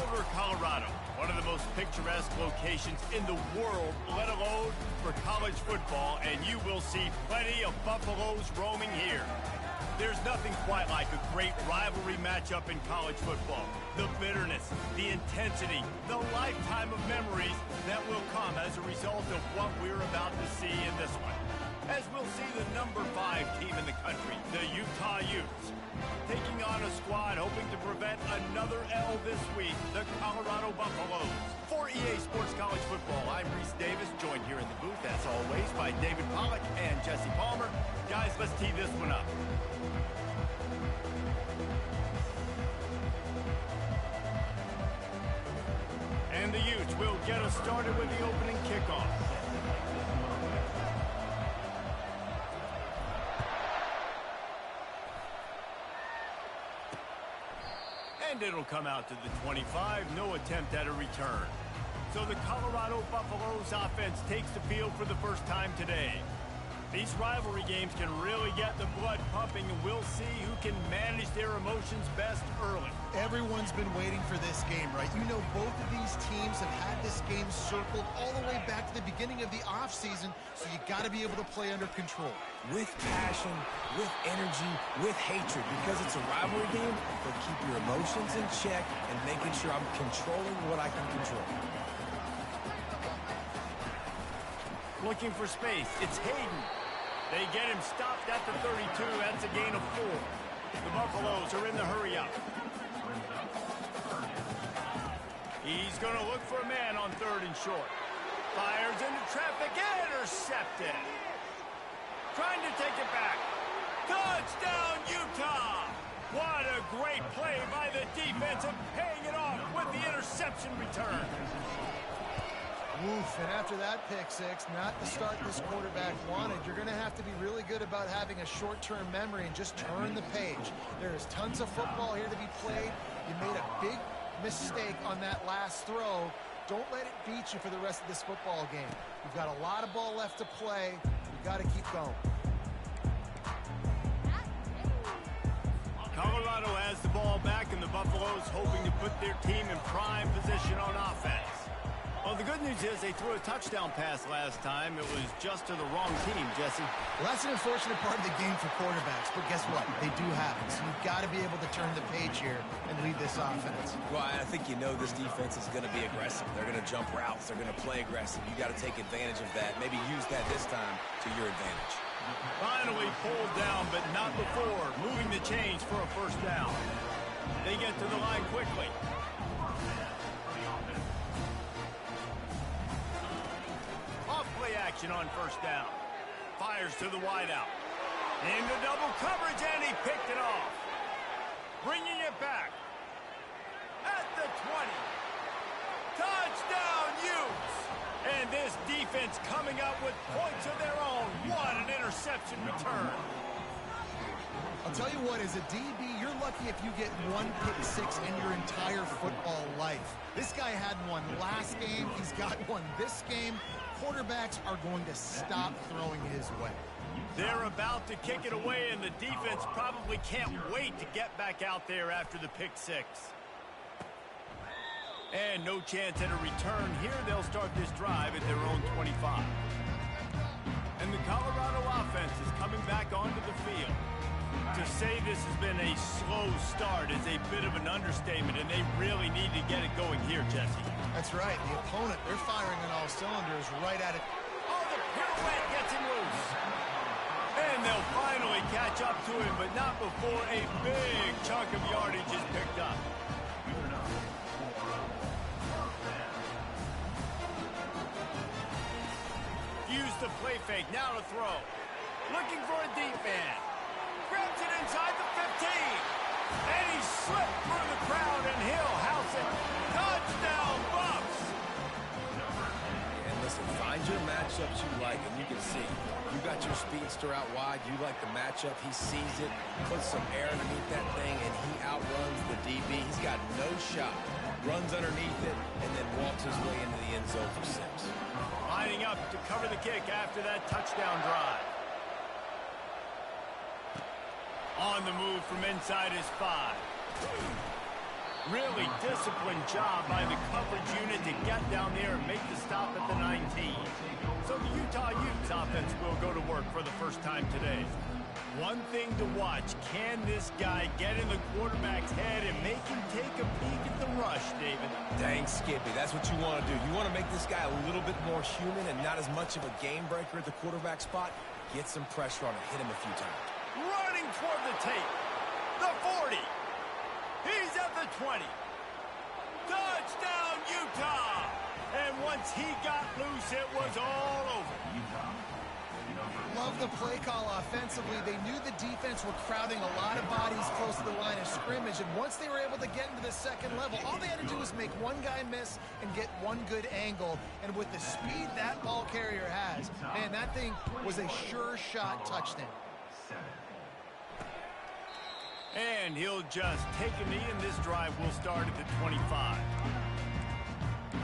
Boulder, Colorado, one of the most picturesque locations in the world, let alone for college football, and you will see plenty of Buffaloes roaming here. There's nothing quite like a great rivalry matchup in college football. The bitterness, the intensity, the lifetime of memories that will come as a result of what we're about to see in this one. As we'll see the number 5 team in the country, the Utah Utes, taking on a squad hoping to prevent another L this week, the Colorado Buffaloes. For EA Sports College Football, I'm Reese Davis, joined here in the booth, as always, by David Pollack and Jesse Palmer. Guys, let's tee this one up. And the Utes will get us started with the opening kickoff. And it'll come out to the 25, no attempt at a return. So the Colorado Buffaloes offense takes the field for the first time today. These rivalry games can really get the blood pumping, and we'll see who can manage their emotions best early. Everyone's been waiting for this game, right? You know, both of these teams have had this game circled all the way back to the beginning of the offseason, so you got to be able to play under control. With passion, with energy, with hatred, because it's a rivalry game, but keep your emotions in check and making sure I'm controlling what I can control. Looking for space, it's Hayden. They get him stopped at the 32. That's a gain of 4. The Buffaloes are in the hurry-up. He's going to look for a man on 3rd and short. Fires into traffic, intercepted. Trying to take it back. Touchdown, Utah! What a great play by the defense, and paying it off with the interception return. Oof, and after that pick six, not the start this quarterback wanted. You're going to have to be really good about having a short-term memory and just turn the page. There is tons of football here to be played. You made a big mistake on that last throw. Don't let it beat you for the rest of this football game. You've got a lot of ball left to play. You've got to keep going. Colorado has the ball back, and the Buffaloes hoping to put their team in prime position on offense. Well, the good news is they threw a touchdown pass last time. It was just to the wrong team, Jesse. Well, that's an unfortunate part of the game for quarterbacks, but guess what? They do have it, so you've got to be able to turn the page here and lead this offense. Well, I think you know this defense is going to be aggressive. They're going to jump routes. They're going to play aggressive. You got to take advantage of that. Maybe use that this time to your advantage. Finally pulled down, but not before. Moving the chains for a first down. They get to the line quickly. Off-play action on first down. Fires to the wideout. Into double coverage, and he picked it off. Bringing it back. At the 20. Touchdown, Utes! And this defense coming up with points of their own. What an interception return. I'll tell you what, as a DB, you're lucky if you get one pick six in your entire football life. This guy had one last game. He's got one this game. Quarterbacks are going to stop throwing his way. They're about to kick it away, and the defense probably can't wait to get back out there after the pick six. And no chance at a return here. They'll start this drive at their own 25. And the Colorado offense is coming back onto the field. To say this has been a slow start is a bit of an understatement, and they really need to get it going here, Jesse. That's right. The opponent, they're firing on all cylinders right at it. Oh, the pirouette gets him loose. And they'll finally catch up to him, but not before a big chunk of yardage is picked up. Use the play fake, now to throw. Looking for a deep man. Grabs it inside the 15. And he slipped through the crowd, and he'll house it. Touchdown, Buffs! And listen, find your matchups you like, and you can see. You got your speedster out wide. You like the matchup. He sees it, puts some air underneath that thing, and he outruns the DB. He's got no shot. Runs underneath it, and then walks his way into the end zone for 6. Lining up to cover the kick after that touchdown drive. On the move from inside his 5. Really disciplined job by the coverage unit to get down there and make the stop at the 19. So the Utah Utes offense will go to work for the first time today. One thing to watch, can this guy get in the quarterback's head and make him take a peek at the rush, David? Dang, Skippy, that's what you want to do. You want to make this guy a little bit more human and not as much of a game breaker at the quarterback spot. Get some pressure on him, hit him a few times. Running toward the tape. The 40. He's at the 20. Touchdown, Utah! And once he got loose, it was all over. Love the play call offensively. They knew the defense were crowding a lot of bodies close to the line of scrimmage, and once they were able to get into the second level, all they had to do was make one guy miss and get one good angle. And with the speed that ball carrier has, man, that thing was a sure shot touchdown. And he'll just take a knee, and this drive will start at the 25.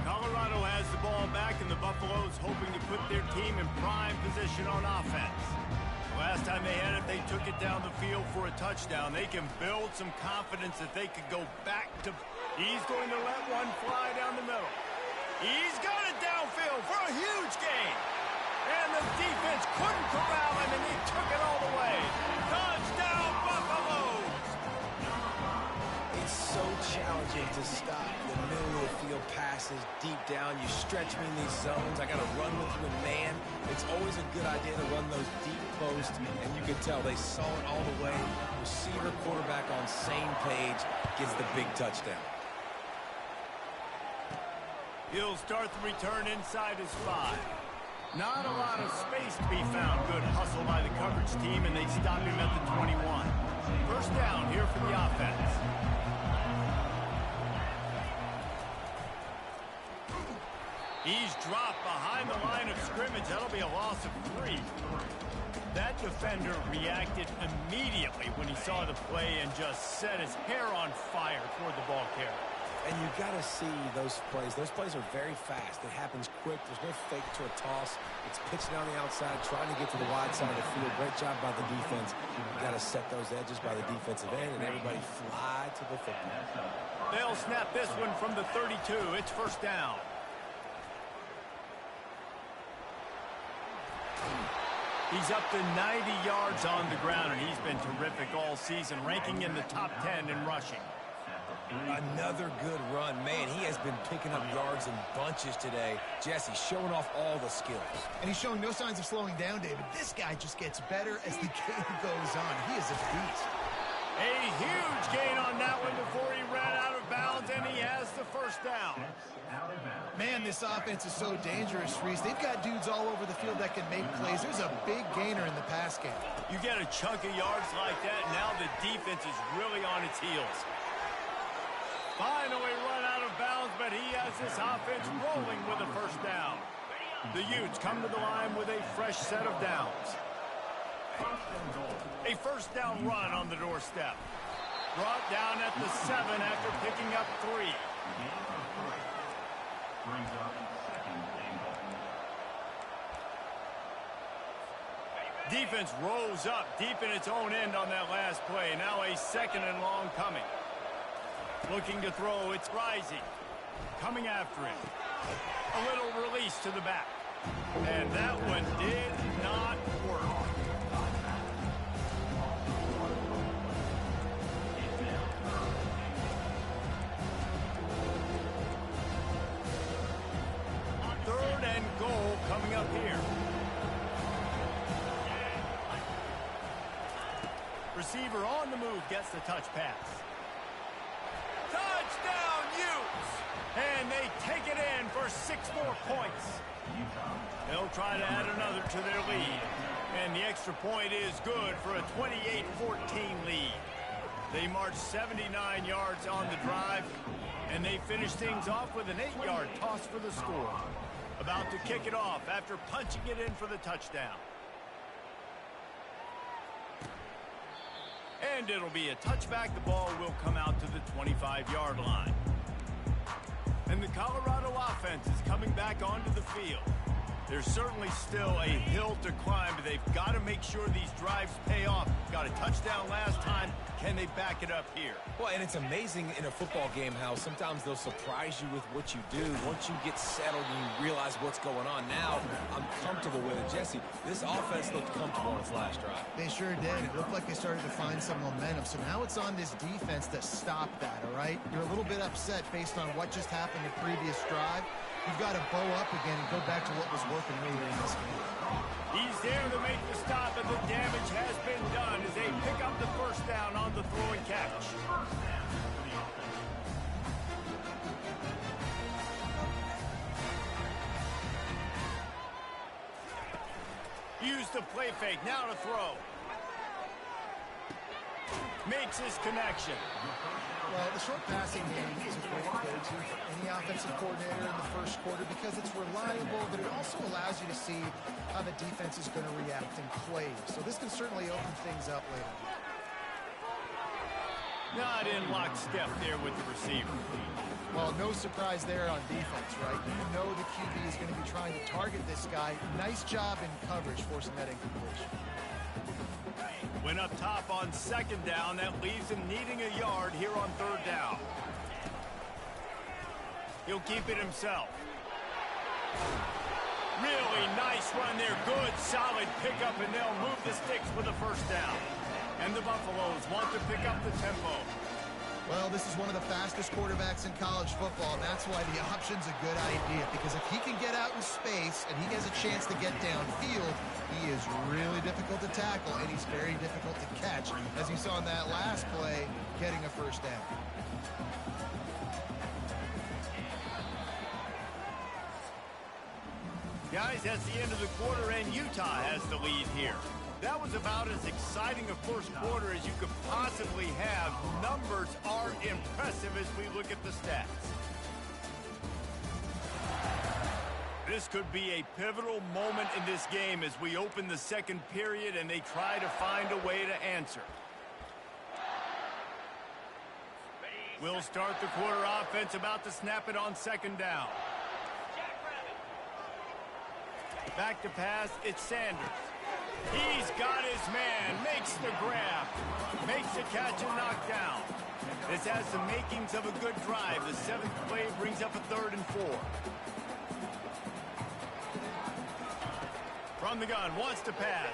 Colorado has the ball back, and the Buffaloes hoping to put their team in prime position on offense. Last time they had it, they took it down the field for a touchdown. They can build some confidence that they could go back to... He's going to let one fly down the middle. He's got it downfield for a huge gain. And the defense couldn't corral him, and he took it all the way. Touchdown, Buffaloes! It's so challenging to stop the middle of the field passes deep down. You stretch me in these zones. I got to run with you in man. It's always a good idea to run those deep posts, and you can tell they saw it all the way. Receiver, quarterback on same page, gets the big touchdown. He'll start the return inside his 5. Not a lot of space to be found. Good hustle by the coverage team, and they stop him at the 21. First down here for the offense. He's dropped behind the line of scrimmage. That'll be a loss of 3. That defender reacted immediately when he saw the play and just set his hair on fire toward the ball carrier. And you got to see those plays. Those plays are very fast. It happens quick. There's no fake to a toss. It's pitching on the outside, trying to get to the wide side of the field. Great job by the defense. You got to set those edges by the defensive end, and everybody fly to the football. They'll snap this one from the 32. It's first down. He's up to 90 yards on the ground, and he's been terrific all season, ranking in the top 10 in rushing. Another good run. Man, he has been picking up yards in bunches today. Jesse showing off all the skills. And he's showing no signs of slowing down, David. This guy just gets better as the game goes on. He is a beast. A huge gain on that one before he ran out of bounds, and he has the first down. Man, this offense is so dangerous, Reese. They've got dudes all over the field that can make plays. There's a big gainer in the pass game. You get a chunk of yards like that, now the defense is really on its heels. Finally run out of bounds, but he has this offense rolling with a first down. The Utes come to the line with a fresh set of downs. A first down run on the doorstep. Brought down at the 7 after picking up 3. Defense rose up deep in its own end on that last play. Now a second and long coming. Looking to throw, it's rising. Coming after it. A little release to the back. And that one did not work. Third and goal coming up here. Receiver on the move gets the touch pass. Touchdown, Utes! And they take it in for 6 more points. They'll try to add another to their lead. And the extra point is good for a 28-14 lead. They march 79 yards on the drive, and they finish things off with an 8-yard toss for the score. About to kick it off after punching it in for the touchdown. And it'll be a touchback. The ball will come out to the 25-yard line. And the Colorado offense is coming back onto the field. There's certainly still a hill to climb, but they've got to make sure these drives pay off. Got a touchdown last time. Can they back it up here? Well, and it's amazing in a football game how sometimes they'll surprise you with what you do. Once you get settled and you realize what's going on, now I'm comfortable with it. Jesse, this offense looked comfortable on its last drive. They sure did. It looked like they started to find some momentum. So now it's on this defense to stop that, all right? You're a little bit upset based on what just happened the previous drive. You've got to bow up again and go back to what was working earlier in this game. He's there to make the stop, and the damage has been done as they pick up the first down on the throw and catch. Use the play fake, now to throw. Makes his connection. Well, the short passing game is a great go-to for any offensive coordinator in the first quarter because it's reliable, but it also allows you to see how the defense is going to react in plays. So this can certainly open things up later. Not in lockstep there with the receiver. Well, no surprise there on defense, right? You know the QB is going to be trying to target this guy. Nice job in coverage forcing that incompletion. Went up top on second down. That leaves him needing a yard here on third down. He'll keep it himself. Really nice run there. Good, solid pickup, and they'll move the sticks for the first down. And the Buffaloes want to pick up the tempo. Well, this is one of the fastest quarterbacks in college football, and that's why the option's a good idea, because if he can get out in space and he has a chance to get downfield, he is really difficult to tackle, and he's very difficult to catch, as you saw in that last play, getting a first down. Guys, that's the end of the quarter, and Utah has the lead here. That was about as exciting a first quarter as you could possibly have. Numbers are impressive as we look at the stats. This could be a pivotal moment in this game as we open the second period and they try to find a way to answer. We'll start the quarter offense, about to snap it on second down. Back to pass, it's Sanders. He's got his man, makes the grab, makes the catch and knockdown. This has the makings of a good drive. The seventh play brings up a 3rd and 4. From the gun, wants to pass.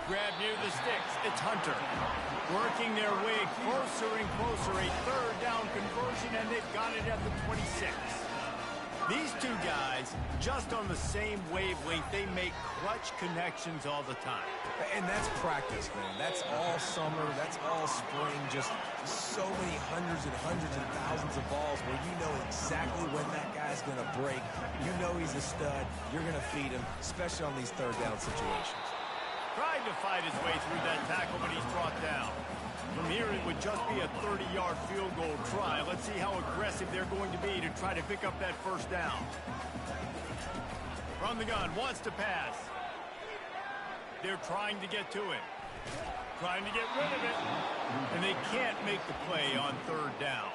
Grab near the sticks, it's Hunter. Working their way closer and closer, a 3rd down conversion, and they've got it at the 26. These two guys, just on the same wavelength, they make clutch connections all the time. And that's practice, man. That's all summer. That's all spring. Just so many hundreds and thousands of balls where you know exactly when that guy's going to break. You know he's a stud. You're going to feed him, especially on these 3rd down situations. Tried to fight his way through that tackle, but he's brought down. From here, it would just be a 30-yard field goal try. Let's see how aggressive they're going to be to try to pick up that first down. From the gun, wants to pass. They're trying to get to it. Trying to get rid of it. And they can't make the play on 3rd down.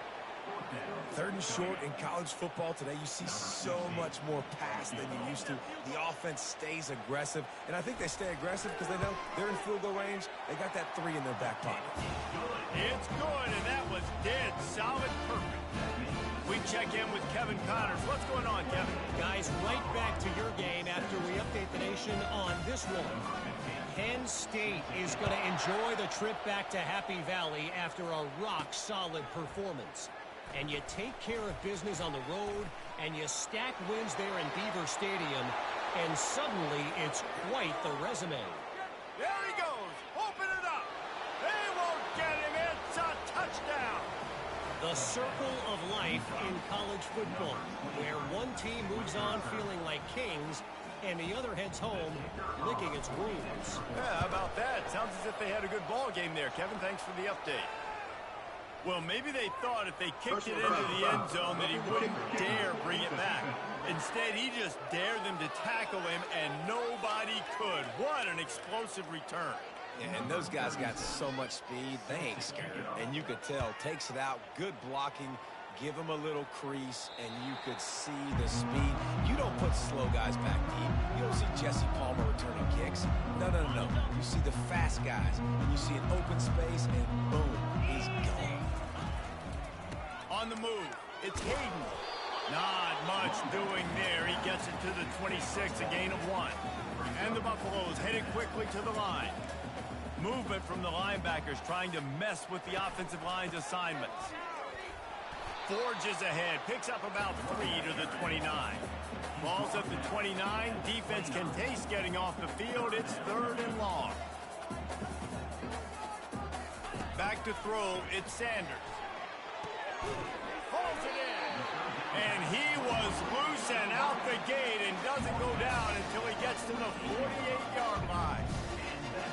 3rd and short in college football today, you see so much more pass than you used to. The offense stays aggressive, and I think they stay aggressive because they know they're in field goal range. They got that 3 in their back pocket. It's good, and that was dead solid, perfect. We check in with Kevin Connors. What's going on, Kevin? Guys, right back to your game after we update the nation on this one. Penn State is going to enjoy the trip back to Happy Valley after a rock-solid performance. And you take care of business on the road, and you stack wins there in Beaver Stadium, and suddenly it's quite the resume. There he goes. Open it up. They won't get him. It's a touchdown. The circle of life in college football, where one team moves on feeling like kings, and the other heads home licking its wounds. Yeah, how about that? Sounds as if they had a good ball game there, Kevin. Thanks for the update. Well, maybe they thought if they kicked it into the end zone that he wouldn't dare bring it back. Instead, he just dared them to tackle him, and nobody could. What an explosive return. Yeah, and those guys got so much speed, they ain't scared. And you could tell, takes it out, good blocking, give him a little crease, and you could see the speed. You don't put slow guys back deep. You don't see Jesse Palmer returning kicks. No. You see the fast guys, and you see an open space, and boom, he's gone. On the move, it's Hayden. Not much doing there. He gets it to the 26, a gain of 1. And the Buffaloes headed quickly to the line. Movement from the linebackers trying to mess with the offensive line's assignments. Forges ahead, picks up about 3 to the 29. Ball's at the 29. Defense can taste getting off the field. It's 3rd and long. Back to throw, it's Sanders. Holds it in. And he was loose and out the gate and doesn't go down until he gets to the 48-yard line.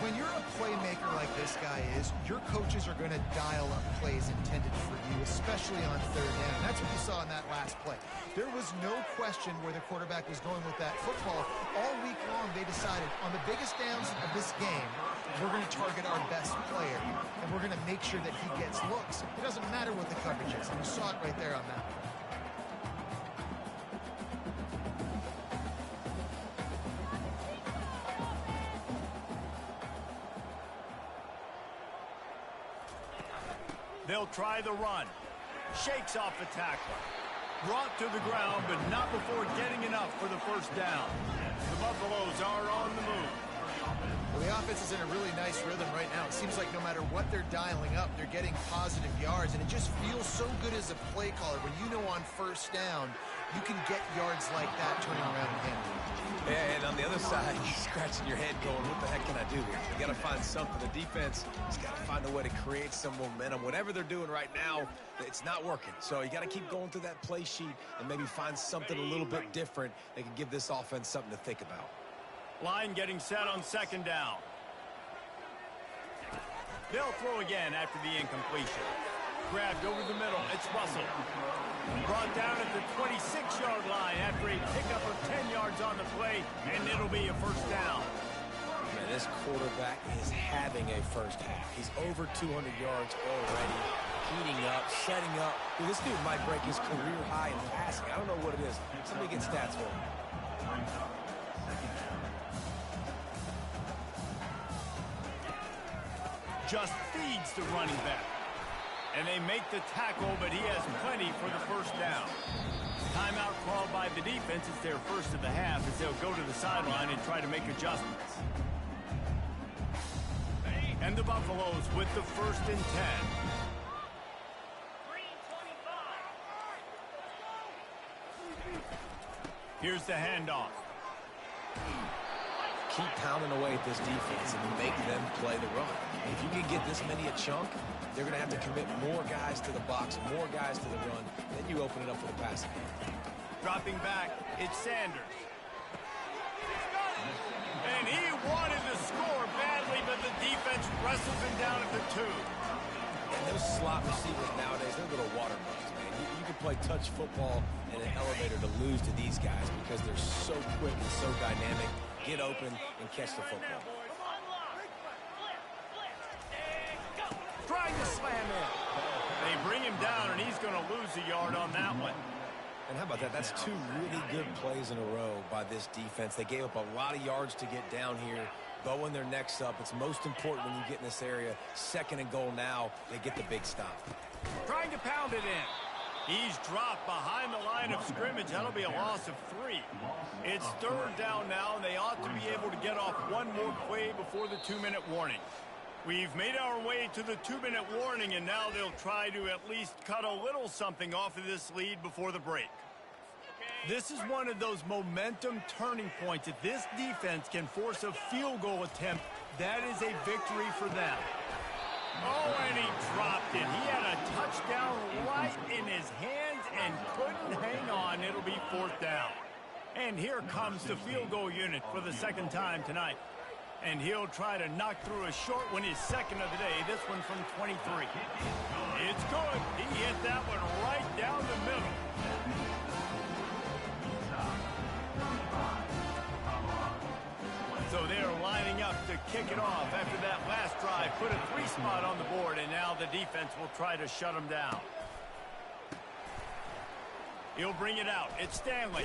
When you're a playmaker like this guy is, your coaches are going to dial up plays intended for you, especially on 3rd down. That's what you saw in that last play. There was no question where the quarterback was going with that football. All week long, they decided on the biggest downs of this game, we're going to target our best player, and we're going to make sure that he gets looks. It doesn't matter what the coverage is, and you saw it right there on that one. They'll try the run. Shakes off the tackler. Brought to the ground, but not before getting enough for the 1st down. The Buffaloes are on the move. Well, the offense is in a really nice rhythm right now. It seems like no matter what they're dialing up, they're getting positive yards, and it just feels so good as a play caller when you know on 1st down you can get yards like that turning around and handling. Yeah, and on the other side, you're scratching your head going, what the heck can I do here? You got to find something. The defense has got to find a way to create some momentum. Whatever they're doing right now, it's not working. So you got to keep going through that play sheet and maybe find something a little bit different that can give this offense something to think about. Line getting set on 2nd down. They'll throw again after the incompletion. Grabbed over the middle. It's Russell. Brought down at the 26-yard line after a pickup of 10 yards on the play, and it'll be a 1st down. Man, this quarterback is having a 1st half. He's over 200 yards already, heating up, setting up. Dude, this dude might break his career high in passing. I don't know what it is. Somebody get stats for him. Just feeds the running back. And they make the tackle, but he has plenty for the 1st down. Timeout called by the defense. It's their 1st of the half as they'll go to the sideline and try to make adjustments. And the Buffaloes with the 1st and 10. Here's the handoff. Keep pounding away at this defense and make them play the run. If you can get this many a chunk, they're going to have to commit more guys to the box, more guys to the run. Then you open it up for the passing game. Dropping back, it's Sanders. And he wanted to score badly, but the defense wrestles him down at the 2. And those slot receivers nowadays, they're little water bugs, man. You can play touch football in an elevator to lose to these guys because they're so quick and so dynamic. Get open and catch the football. Trying to slam in. They bring him down, and he's going to lose a yard on that one. And how about that? That's 2 really good plays in a row by this defense. They gave up a lot of yards to get down here. Bowing their necks up. It's most important when you get in this area. 2nd and goal now. They get the big stop. Trying to pound it in. He's dropped behind the line of scrimmage. That'll be a loss of 3. It's 3rd down now, and they ought to be able to get off one more play before the 2-minute warning. We've made our way to the 2-minute warning, and now they'll try to at least cut a little something off of this lead before the break. This is one of those momentum turning points. If this defense can force a field goal attempt, that is a victory for them. Oh, and he dropped it. He had a touchdown right in his hands and couldn't hang on. It'll be 4th down. And here comes the field goal unit for the 2nd time tonight. And he'll try to knock through a short one, his 2nd of the day, this one from 23. It's good. He hit that one right down the middle. So they're lining up to kick it off after that last drive. Put a 3 spot on the board, and now the defense will try to shut them down. He'll bring it out. It's Stanley.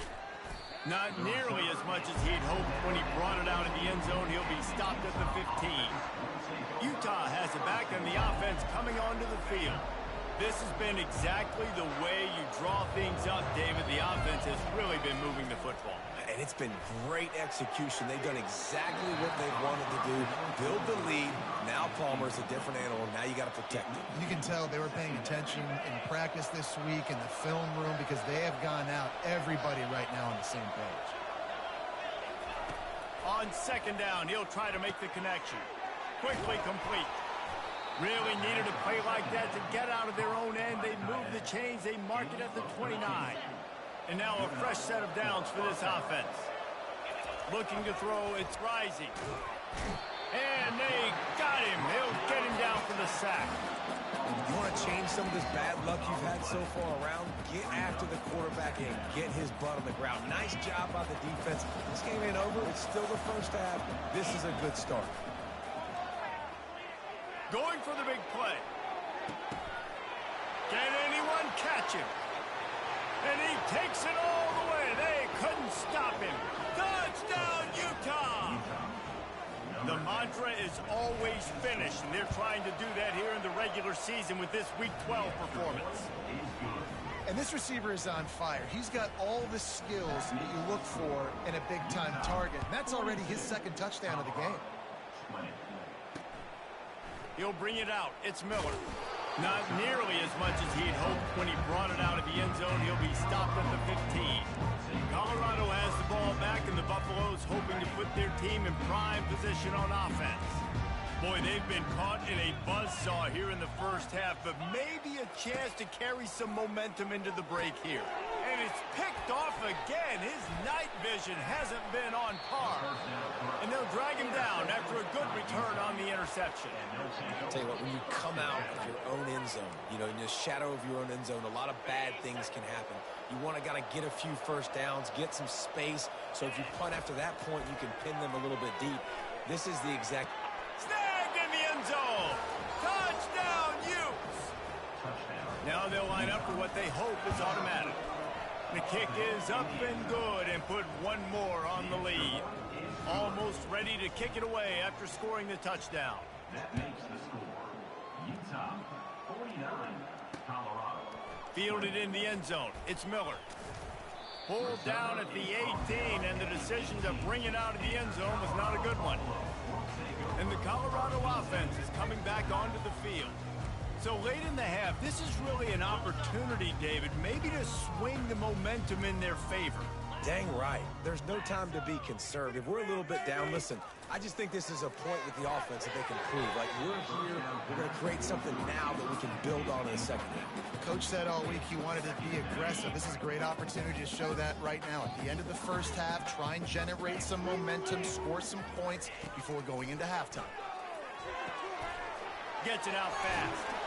Not nearly as much as he'd hoped when he brought it out of the end zone. He'll be stopped at the 15. Utah has it back, and the offense coming onto the field. This has been exactly the way you draw things up, David. The offense has really been moving the football. And it's been great execution. They've done exactly what they've wanted to do. Build the lead. Now Palmer's a different animal. Now you got to protect it. You can tell they were paying attention in practice this week in the film room because they have gone out, everybody right now on the same page. On second down, he'll try to make the connection. Quickly complete. Really needed a play like that to get out of their own end. They move the chains. They mark it at the 29. And now a fresh set of downs for this offense. Looking to throw, it's Rising. And they got him. They'll get him down for the sack. You want to change some of this bad luck you've had so far around? Get after the quarterback and get his butt on the ground. Nice job by the defense. This game ain't over. It's still the first half. This is a good start. Going for the big play. Can anyone catch him? And he takes it all the way. They couldn't stop him. Touchdown, Utah! The mantra is always finish, and they're trying to do that here in the regular season with this Week 12 performance. And this receiver is on fire. He's got all the skills that you look for in a big-time target. And that's already his second touchdown of the game. He'll bring it out. It's Miller. Not nearly as much as he'd hoped when he brought it out of the end zone. He'll be stopped at the 15. Colorado has the ball back, and the Buffaloes hoping to put their team in prime position on offense. Boy, they've been caught in a buzzsaw here in the first half, but maybe a chance to carry some momentum into the break here. And it's picked off again. His night vision hasn't been on par. And they'll drag him down after a good return on the interception. I'll tell you what, when you come out of your own end zone, you know, in the shadow of your own end zone, a lot of bad things can happen. You want to get a few first downs, get some space, so if you punt after that point, you can pin them a little bit deep. This is the exact... Snagged in the end zone! Touchdown, Utes! Now they'll line up for what they hope is automatic. The kick is up and good and put one more on the lead. Almost ready to kick it away after scoring the touchdown. That makes the score Utah 49, Colorado. Fielded in the end zone. It's Miller. Pulled down at the 18, and the decision to bring it out of the end zone was not a good one. And the Colorado offense is coming back onto the field. So late in the half, this is really an opportunity, David, maybe to swing the momentum in their favor. Dang right. There's no time to be conservative. We're a little bit down. Listen, I just think this is a point with the offense that they can prove. Like, we're here, we're going to create something now that we can build on in the second half. Coach said all week he wanted to be aggressive. This is a great opportunity to show that right now. At the end of the first half, try and generate some momentum, score some points before going into halftime. Gets it out fast.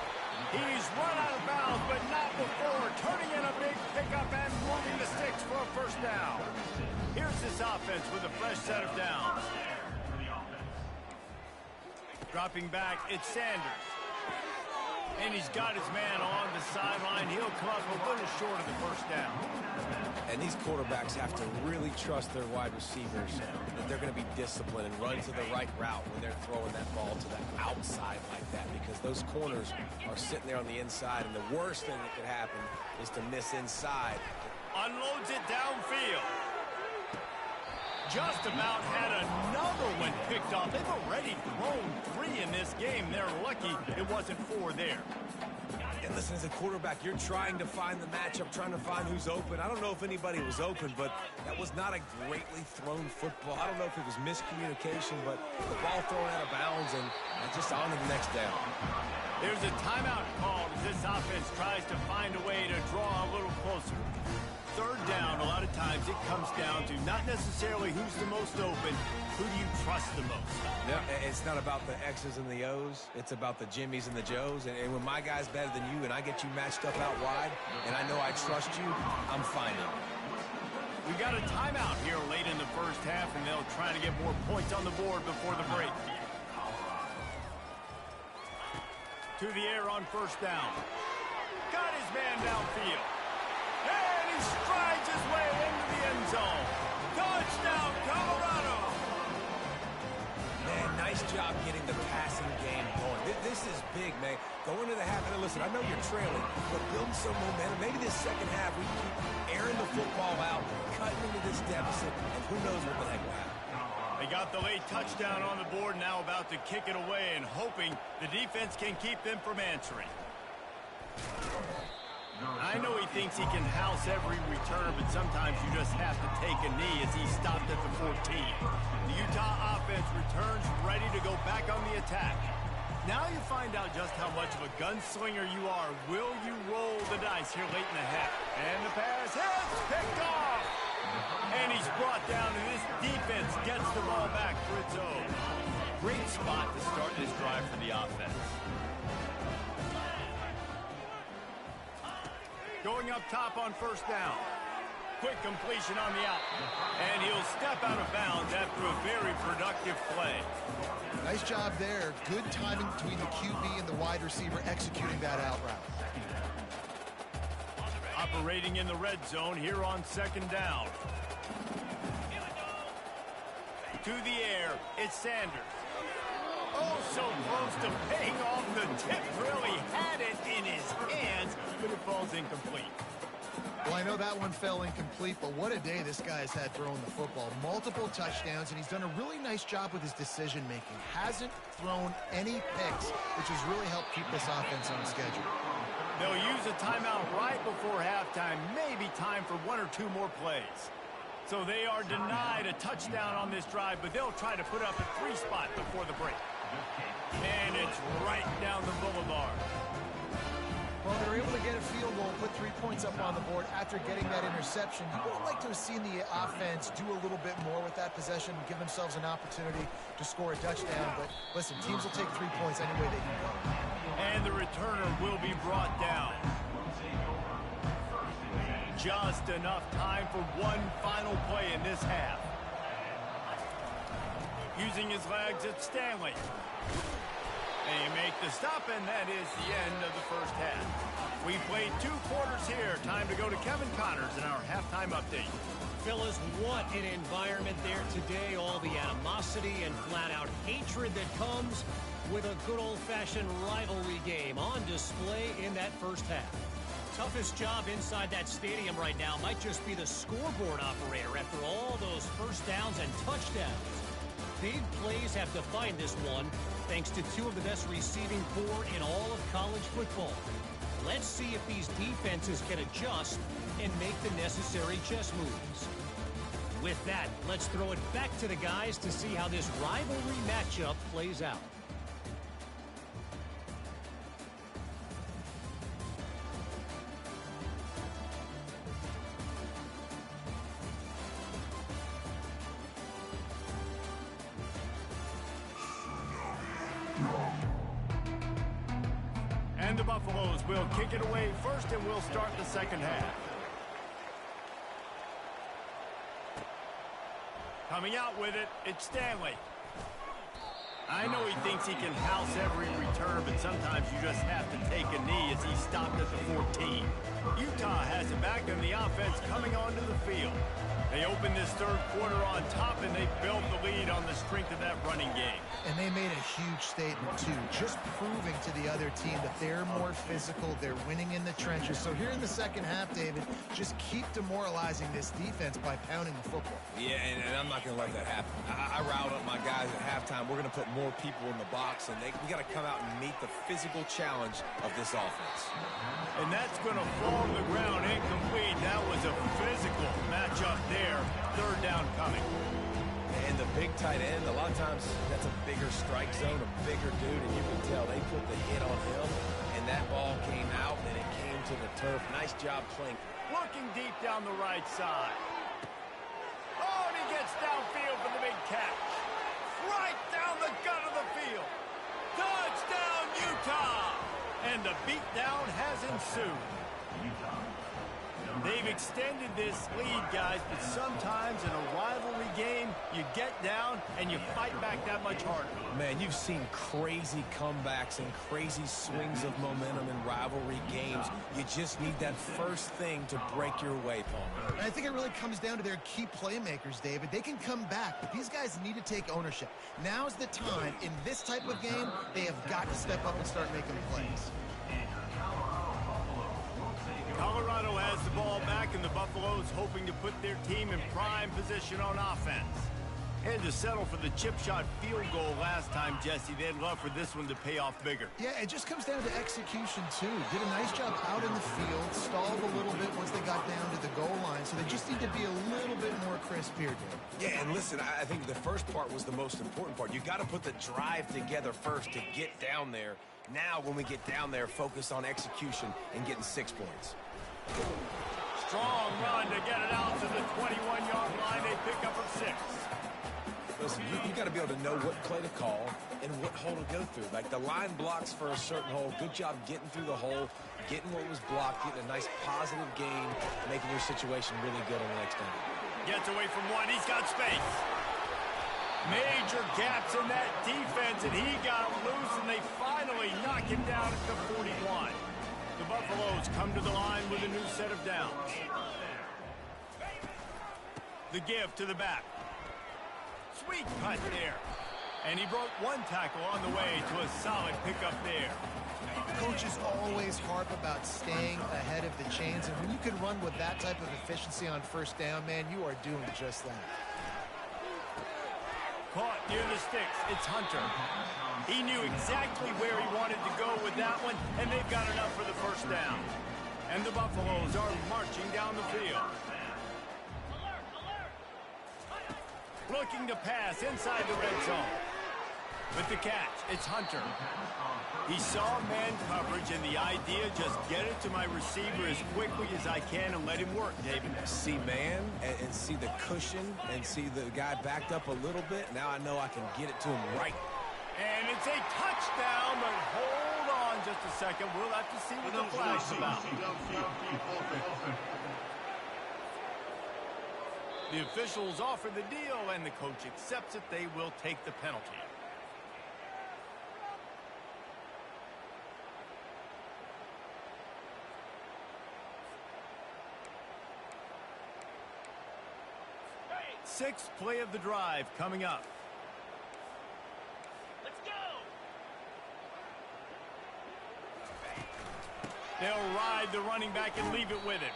He's run out of bounds, but not before turning in a big pickup and moving the sticks for a first down. Here's this offense with a fresh set of downs. Dropping back, it's Sanders. And he's got his man on the sideline. He'll come up a little short of the first down. And these quarterbacks have to really trust their wide receivers that they're going to be disciplined and run to the right route when they're throwing that ball to the outside like that, because those corners are sitting there on the inside, and the worst thing that could happen is to miss inside. Unloads it downfield. Just about had another one picked off. They've already thrown 3 in this game. They're lucky it wasn't 4 there. And listen, as a quarterback, you're trying to find the matchup, trying to find who's open. I don't know if anybody was open, but that was not a greatly thrown football. I don't know if it was miscommunication, but the ball thrown out of bounds and just on to the next down. There's a timeout called as this offense tries to find a way to draw a little closer. Third down, a lot of times it comes down to not necessarily who's the most open, who do you trust the most? Yeah, it's not about the X's and the O's. It's about the Jimmys and the Joes. And when my guy's better than you and I get you matched up out wide and I know I trust you, I'm finding it. We got a timeout here late in the first half, and they'll try to get more points on the board before the break. To the air on first down. Got his man downfield. And he strides his way into the end zone. Touchdown, Colorado! Man, nice job getting the passing game going. This is big, man. Go into the half, and listen, I know you're trailing, but building some momentum. Maybe this second half we keep airing the football out, cutting into this deficit, and who knows what the heck will happen. They got the late touchdown on the board, now about to kick it away and hoping the defense can keep them from answering. I know he thinks he can house every return, but sometimes you just have to take a knee as he stopped at the 14. The Utah offense returns ready to go back on the attack. Now you find out just how much of a gunslinger you are. Will you roll the dice here late in the half? And the pass hits, picked off! And he's brought down, and this defense gets the ball back for its own. Great spot to start this drive for the offense. Going up top on first down. Quick completion on the out. And he'll step out of bounds after a very productive play. Nice job there. Good timing between the QB and the wide receiver executing that out route. Operating in the red zone here on second down. To the air, it's Sanders. Oh, so close to paying off the tip drill. He had it in his hands, but it falls incomplete. Well, I know that one fell incomplete, but what a day this guy has had throwing the football. Multiple touchdowns, and he's done a really nice job with his decision-making. Hasn't thrown any picks, which has really helped keep this offense on schedule. They'll use a timeout right before halftime, maybe time for one or two more plays. So they are denied a touchdown on this drive, but they'll try to put up a 3-spot before the break. And it's right down the boulevard. Well, they were able to get a field goal, put 3 points up on the board after getting that interception. You would like to have seen the offense do a little bit more with that possession, give themselves an opportunity to score a touchdown. But listen, teams will take 3 points any way they can go. And the returner will be brought down. Just enough time for one final play in this half. Using his legs, it's Stanley. They make the stop, and that is the end of the first half. We played 2 quarters here. Time to go to Kevin Connors in our halftime update. Fellas, what an environment there today. All the animosity and flat-out hatred that comes with a good old-fashioned rivalry game on display in that first half. Toughest job inside that stadium right now might just be the scoreboard operator after all those first downs and touchdowns. Big plays have defined this one, thanks to 2 of the best receiving corps in all of college football. Let's see if these defenses can adjust and make the necessary chess moves. With that, let's throw it back to the guys to see how this rivalry matchup plays out. And the Buffaloes will kick it away first, and we'll start the second half. Coming out with it, it's Stanley. I know he thinks he can house every return, but sometimes you just have to take a knee as he stopped at the 14. Utah has it back, and the offense coming onto the field. They open this third quarter on top, and they built the lead on the strength of that running game. And they made a huge statement, too, just proving to the other team that they're more physical, they're winning in the trenches. So here in the second half, David, just keep demoralizing this defense by pounding the football. Yeah, and I'm not going to let that happen. I riled up my guys at halftime. We're going to put more people in the box, and we got to come out and meet the physical challenge of this offense. And that's going to fall to the ground incomplete. That was a physical matchup there. Third down coming. And the big tight end, a lot of times that's a bigger strike zone, a bigger dude, and you can tell they put the hit on him, and that ball came out, and it came to the turf. Nice job playing. Looking deep down the right side. Oh, and he gets downfield for the big catch. Right down the gut of the field. Touchdown, Utah! And the beatdown has ensued. They've extended this lead, guys, but sometimes in a rivalry game, you get down and you fight back that much harder. Man, you've seen crazy comebacks and crazy swings of momentum in rivalry games. You just need that first thing to break your way, Palmer. And I think it really comes down to their key playmakers, David. They can come back, but these guys need to take ownership. Now's the time. In this type of game, they have got to step up and start making plays. Colorado has the ball back, and the Buffaloes hoping to put their team in prime position on offense. Had to settle for the chip shot field goal last time, Jesse. They'd love for this one to pay off bigger. Yeah, it just comes down to execution, too. Did a nice job out in the field, stalled a little bit once they got down to the goal line, so they just need to be a little bit more crisp here, Dave. Yeah, and listen, I think the first part was the most important part. You got to put the drive together first to get down there. Now, when we get down there, focus on execution and getting 6 points. Strong run to get it out to the 21-yard line. They pick up a 6. Listen, you got to be able to know what play to call and what hole to go through. Like the line blocks for a certain hole. Good job getting through the hole, getting what was blocked, getting a nice positive gain, making your situation really good on the next down. Gets away from one. He's got space. Major gaps in that defense, and he got loose, and they finally knock him down at the 41. The Buffaloes come to the line with a new set of downs. The give to the back. Sweet cut there. And he broke one tackle on the way to a solid pickup there. Coaches always harp about staying ahead of the chains, and when you can run with that type of efficiency on first down, man, you are doing just that. Caught near the sticks. It's Hunter. He knew exactly where he wanted to go with that one, and they've got enough for the first down. And the Buffaloes are marching down the field. Looking to pass inside the red zone. With the catch, it's Hunter. He saw man coverage, and the idea, just get it to my receiver as quickly as I can and let him work, David. See man and see the cushion and see the guy backed up a little bit. Now I know I can get it to him right. And it's a touchdown, but hold on just a second. We'll have to see what the flag's about. The officials offer the deal, and the coach accepts it. They will take the penalty. Sixth play of the drive coming up. Let's go! They'll ride the running back and leave it with him.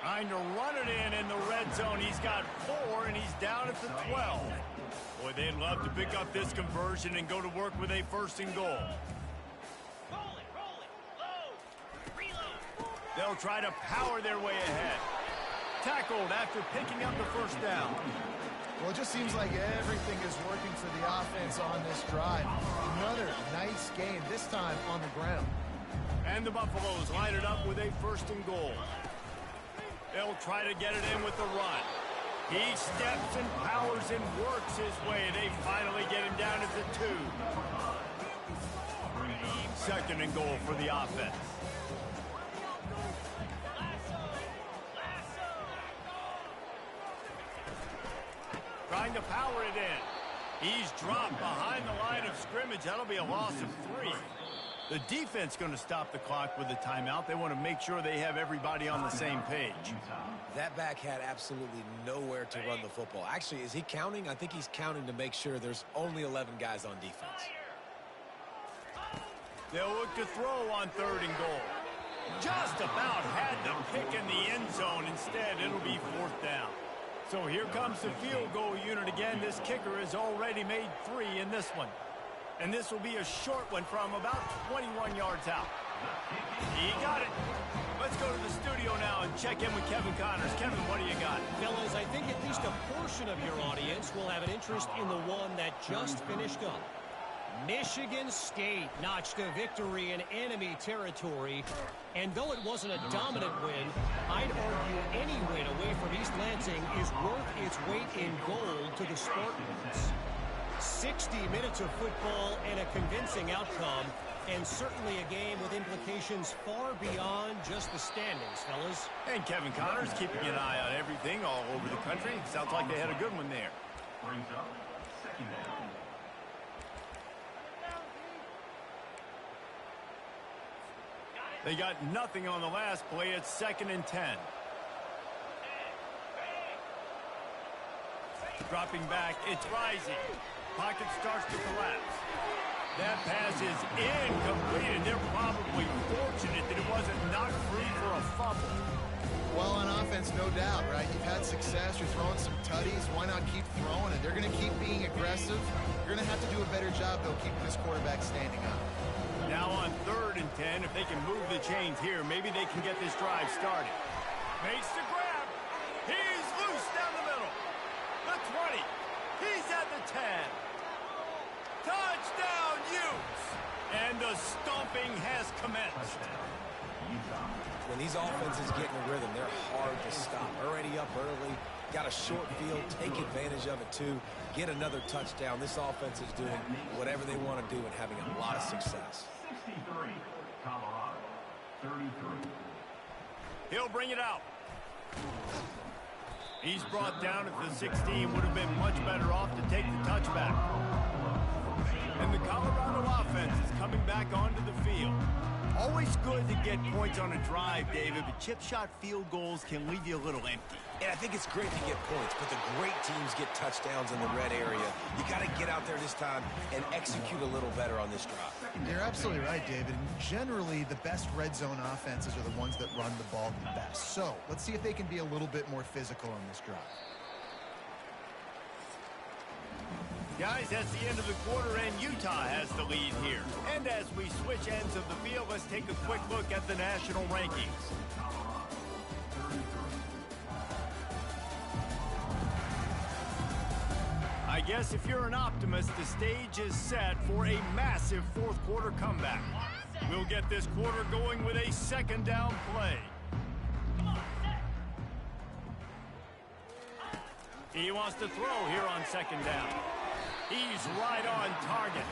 Trying to run it in the red zone. He's got 4, and he's down at the 12. Boy, they'd love to pick up this conversion and go to work with a first and goal. Roll it, load, reload. They'll try to power their way ahead. Tackled after picking up the first down. Well, it just seems like everything is working for the offense on this drive. Another nice game, this time on the ground. And the Buffaloes line it up with a first and goal. They'll try to get it in with the run. He steps and powers and works his way. They finally get him down at the 2. Second and goal for the offense. Trying to power it in. He's dropped behind the line of scrimmage. That'll be a loss of 3. The defense going to stop the clock with a timeout. They want to make sure they have everybody on the same page. That back had absolutely nowhere to run the football. Actually, is he counting? I think he's counting to make sure there's only 11 guys on defense. They'll look to throw on third and goal. Just about had the pick in the end zone. Instead, it'll be fourth down. So here comes the field goal unit again. This kicker has already made 3 in this one. And this will be a short one from about 21 yards out. He got it. Let's go to the studio now and check in with Kevin Connors. Kevin, what do you got? Fellas, I think at least a portion of your audience will have an interest in the one that just finished up. Michigan State notched a victory in enemy territory. And though it wasn't a dominant win, I'd argue any win away from East Lansing is worth its weight in gold to the Spartans. 60 minutes of football and a convincing outcome. And certainly a game with implications far beyond just the standings, fellas. And Kevin Connors keeping an eye on everything all over the country. Sounds like they had a good one there. Brings up second down. They got nothing on the last play. It's 2nd and 10. Dropping back, it's Rising. Pocket starts to collapse. That pass is incomplete, and they're probably fortunate that it wasn't knocked free for a fumble. Well, on offense, no doubt, right? You've had success. You're throwing some tutties. Why not keep throwing it? They're going to keep being aggressive. You're going to have to do a better job, though, keeping this quarterback standing up. Now on 3rd and 10, if they can move the chains here, maybe they can get this drive started. Makes the grab. He's loose down the middle. The 20. He's at the 10. Touchdown, Utes! And the stomping has commenced. When these offenses get in a rhythm, they're hard to stop. Already up early, got a short field, take advantage of it too, get another touchdown. This offense is doing whatever they want to do and having a lot of success. 63, Colorado, 33. He'll bring it out. He's brought down at the 16. Would have been much better off to take the touchback. And the Colorado offense is coming back onto the field. Always good to get points on a drive, David, but chip shot field goals can leave you a little empty. And I think it's great to get points, but the great teams get touchdowns in the red area. You got to get out there this time and execute a little better on this drive. You're absolutely right, David. Generally, the best red zone offenses are the ones that run the ball the best. So let's see if they can be a little bit more physical on this drive. Guys, that's the end of the quarter, and Utah has the lead here. And as we switch ends of the field, let's take a quick look at the national rankings. I guess if you're an optimist, the stage is set for a massive fourth quarter comeback. We'll get this quarter going with a 2nd down play. He wants to throw here on 2nd down. He's right on target.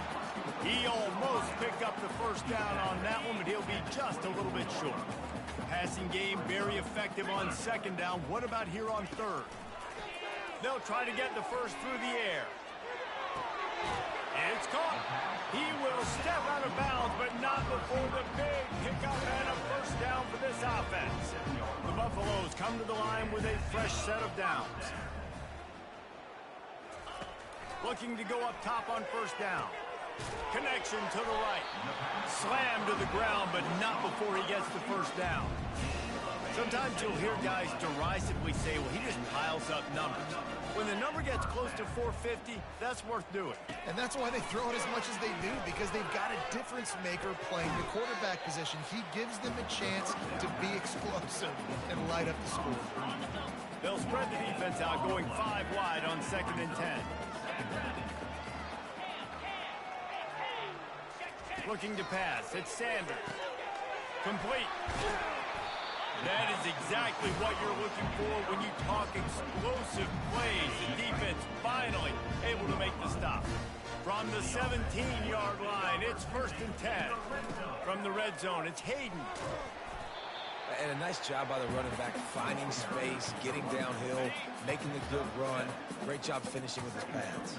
He almost picked up the 1st down on that one, but he'll be just a little bit short. Passing game very effective on 2nd down. What about here on 3rd? They'll try to get the first through the air. It's caught. He will step out of bounds, but not before the big pickup and a 1st down for this offense. The Buffaloes come to the line with a fresh set of downs. Looking to go up top on 1st down. Connection to the right. Slam to the ground, but not before he gets the 1st down. Sometimes you'll hear guys derisively say, well, he just piles up numbers. When the number gets close to 450, that's worth doing. And that's why they throw it as much as they do, because they've got a difference maker playing the quarterback position. He gives them a chance to be explosive and light up the score. They'll spread the defense out, going 5 wide on 2nd and 10. Looking to pass. It's Sanders. Complete. That is exactly what you're looking for when you talk explosive plays. The defense finally able to make the stop. From the 17-yard line, it's 1st and 10. From the red zone, it's Hayden. And a nice job by the running back, finding space, getting downhill, making a good run. Great job finishing with his pads.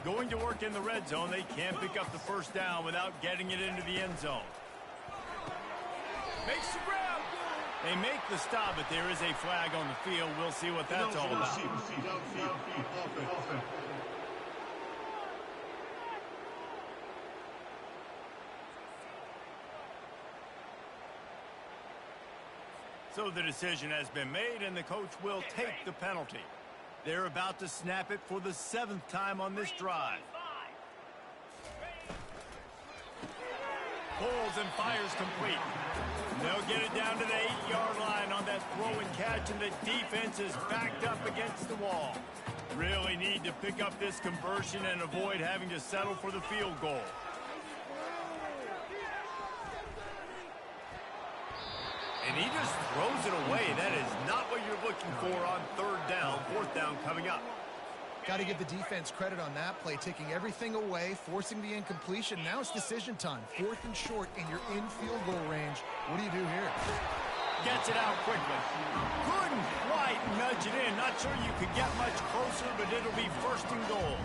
Going to work in the red zone, they can't pick up the 1st down without getting it into the end zone. Makes the grab. They make the stop, but there is a flag on the field. We'll see what that's all about. So the decision has been made, and the coach will take the penalty. They're about to snap it for the 7th time on this drive. Pulls and fires complete. They'll get it down to the 8-yard line on that throw and catch, and the defense is backed up against the wall. Really need to pick up this conversion and avoid having to settle for the field goal. And he just throws it away. That is not what you're looking for on 3rd down. 4th down coming up. Got to give the defense credit on that play, taking everything away, forcing the incompletion. Now it's decision time. 4th and short, and you're in field goal range. What do you do here? Gets it out quickly. Couldn't quite nudge it in. Not sure you could get much closer, but it'll be 1st and goal.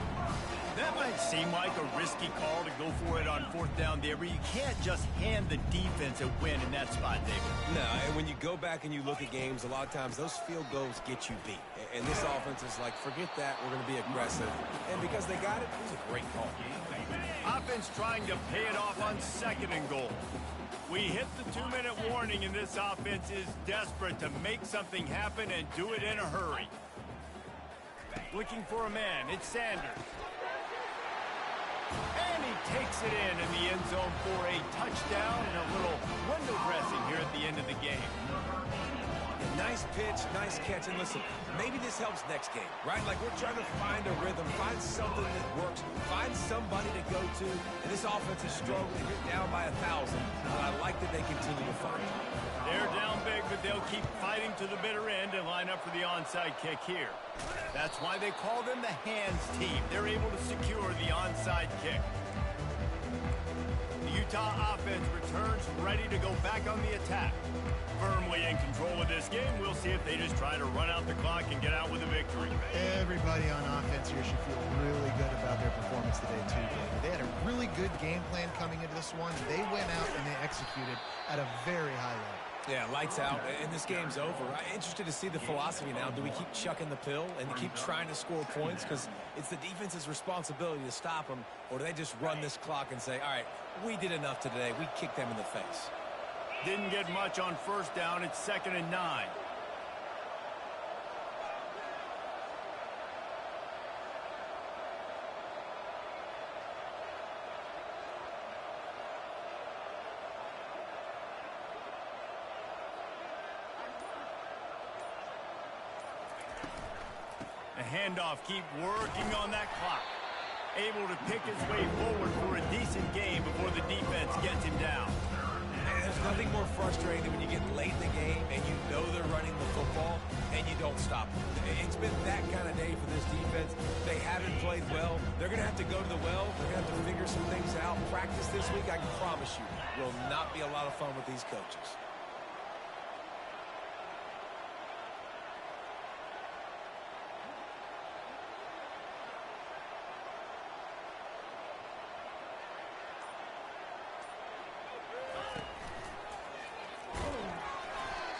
That might seem like a risky call to go for it on 4th down there, but you can't just hand the defense a win in that spot, David. No, and when you go back and you look at games, a lot of times those field goals get you beat. And this offense is like, forget that, we're going to be aggressive. And because they got it, it was a great call. Offense trying to pay it off on 2nd and goal. We hit the 2-minute warning, and this offense is desperate to make something happen and do it in a hurry. Looking for a man, it's Sanders. And he takes it in the end zone for a touchdown and a little window dressing here at the end of the game. Nice pitch, nice catch. And listen, maybe this helps next game, right? Like we're trying to find a rhythm, find something that works, find somebody to go to. And this offense is struggling. They're down by 1,000. But I like that they continue to fight. They're down big, but they'll keep fighting to the bitter end and line up for the onside kick here. That's why they call them the hands team. They're able to secure the onside kick. The Utah offense returns ready to go back on the attack. Firmly in control of this game. We'll see if they just try to run out the clock and get out with a victory. Everybody on offense here should feel really good about their performance today, too, David. They had a really good game plan coming into this one. They went out and they executed at a very high level. Yeah, lights out, and this game's over. I'm interested to see the philosophy now. Do we keep chucking the pill and keep trying to score points? Because it's the defense's responsibility to stop them, or do they just run this clock and say, all right, we did enough today. We kicked them in the face. Didn't get much on 1st down. It's 2nd and 9. A handoff, keep working on that clock. Able to pick his way forward for a decent game before the defense gets him down. And there's nothing more frustrating than when you get late in the game and you know they're running the football and you don't stop them. It's been that kind of day for this defense. They haven't played well. They're going to have to go to the well. They're going to have to figure some things out. Practice this week, I can promise you, will not be a lot of fun with these coaches.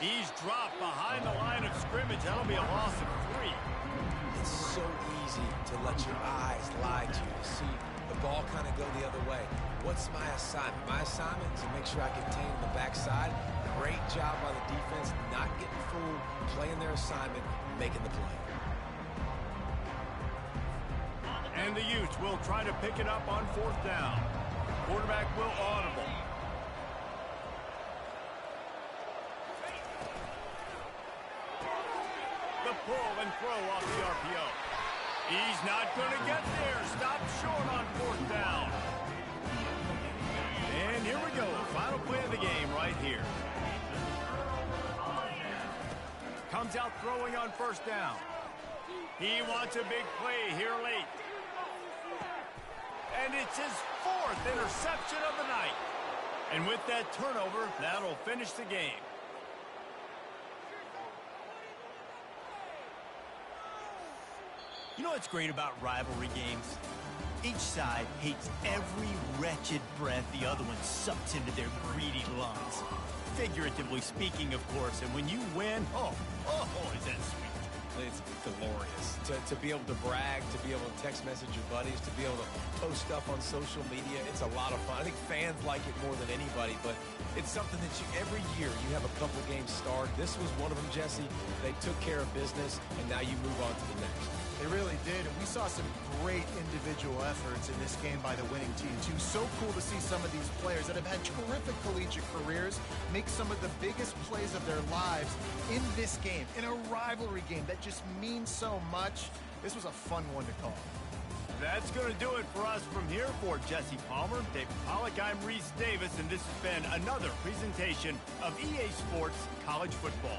He's dropped behind the line of scrimmage. That'll be a loss of 3. It's so easy to let your eyes lie to you, to see the ball kind of go the other way. What's my assignment? My assignment is to make sure I contain the backside. Great job by the defense, not getting fooled, playing their assignment, making the play. And the Utes will try to pick it up on 4th down. Quarterback will audible. The pull and throw off the RPO. He's not going to get there. Stop short on 4th down. And here we go. Final play of the game right here. Comes out throwing on 1st down. He wants a big play here late. And it's his 4th interception of the night. And with that turnover, that'll finish the game. You know what's great about rivalry games? Each side hates every wretched breath the other one sucks into their greedy lungs. Figuratively speaking, of course, and when you win, oh, is that sweet. It's glorious to be able to brag, to be able to text message your buddies, to be able to post stuff on social media. It's a lot of fun. I think fans like it more than anybody, but it's something that every year you have a couple games start. This was one of them, Jesse. They took care of business, and now you move on to the next. They really did, and we saw some great individual efforts in this game by the winning team, too. So cool to see some of these players that have had terrific collegiate careers make some of the biggest plays of their lives in this game, in a rivalry game that just means so much. This was a fun one to call. That's going to do it for us from here. For Jesse Palmer, David Pollack, I'm Reese Davis, and this has been another presentation of EA Sports College Football.